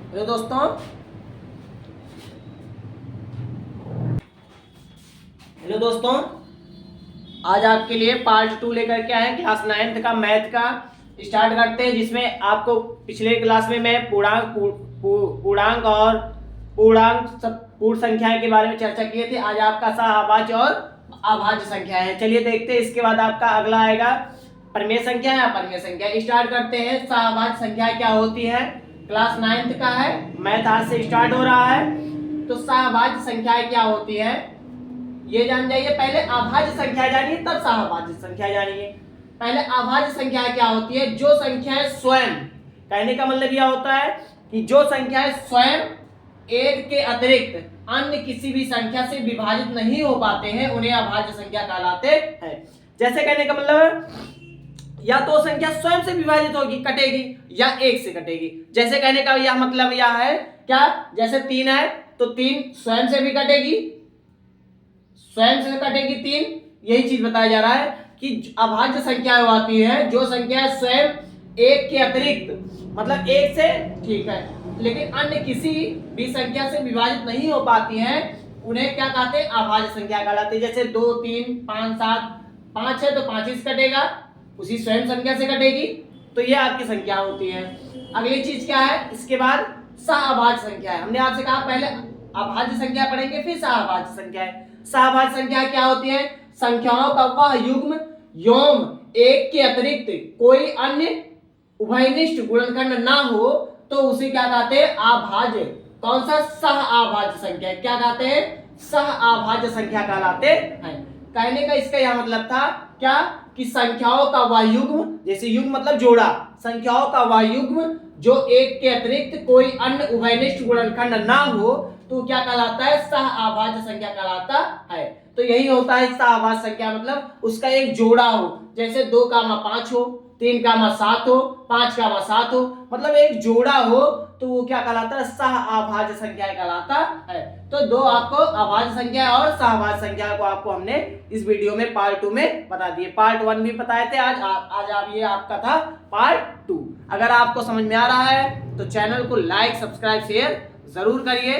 Hello दोस्तों, आज आपके लिए पार्ट 2 लेकर के आए क्लास 9th का मैथ का। स्टार्ट करते हैं, जिसमें आपको पिछले क्लास में मैं पूर्णांक और पूर्ण संख्याएं के बारे में चर्चा किए थे। आज आपका सहअभाज्य और अभाज्य संख्या है। चलिए देखते हैं। इसके बाद आपका अगला आएगा परिमेय संख्या या अपरिमेय संख्या। स्टार्ट करते हैं। सहअभाज्य संख्या क्या होती है? क्लास 9th का है, मैथ आज से स्टार्ट हो रहा है। तो सहअभाज्य संख्याएं क्या होती है ये जान जाइए। पहले अभाज्य संख्या जानिए, तब सहअभाज्य संख्या जानिए। पहले अभाज्य संख्या क्या होती है? जो संख्याएं स्वयं, कहने का मतलब यह होता है कि जो संख्याएं स्वयं एक के अतिरिक्त अन्य किसी भी संख्या से विभाजित नहीं हो पाते हैं, उन्हें अभाज्य संख्या कहलाते हैं। जैसे कहने का मतलब या तो संख्या स्वयं से विभाजित होगी, कटेगी, या एक से कटेगी। जैसे कहने का यह मतलब यह है क्या? जैसे 3 है तो 3 स्वयं से भी कटेगी, स्वयं से कटेगी 3। यही चीज बताया जा रहा है कि अभाज्य संख्या आती है जो संख्या स्वयं एक के अतिरिक्त, मतलब एक से, ठीक है, लेकिन अन्य किसी भी संख्या से विभाजित नहीं हो पाती हैं, उन्हें क्या कहते हैं? अभाज्य संख्या कहलाते हैं। जैसे 2, 3, 5, 7, 5 है तो 5 से कटेगा, उसी स्वयं संख्या से कटेगी। तो ये आपकी संख्या होती है। अगली चीज क्या है? इसके बाद सहअभाज्य संख्या है। हमने आपसे कहा पहले अभाज्य संख्या पढ़ेंगे, फिर सहअभाज्य संख्या है। सहअभाज्य संख्या क्या होती है? संख्याओं का वह युग्म योम एक के अतिरिक्त कोई अन्य उभयनिष्ठ गुणनखंड ना हो तो उसे क्या कहते हैं? अभाज्य। कौन सा? सहअभाज्य संख्या। क्या कहते हैं? सहअभाज्य संख्या कहलाते हैं। कहने का इसका यह मतलब था क्या कि संख्याओं का वह युग्म, जैसे युग्म मतलब जोड़ा, संख्याओं का वह युग्म जो एक के अतिरिक्त कोई अन्य उभयनिष्ठ गुणनखंड ना हो तो क्या कहलाता है? सहअभाज्य संख्या कहलाता है। तो यही होता है सहअभाज्य संख्या, मतलब उसका एक जोड़ा हो। जैसे 2 का 5 हो, 3 का 7 हो, 5 का 7 हो, मतलब एक जोड़ा हो तो वो क्या कहलाता है? सहअभाज्य संख्या कहलाता है। तो दो आपको अभाज्य संख्या और सहअभाज्य संख्या को आपको हमने इस वीडियो में पार्ट 2 में बता दिए। पार्ट 1 भी बताए थे, आज आप ये आपका था पार्ट 2। अगर आपको समझ में आ रहा है तो चैनल को लाइक, सब्सक्राइब, शेयर जरूर करिए।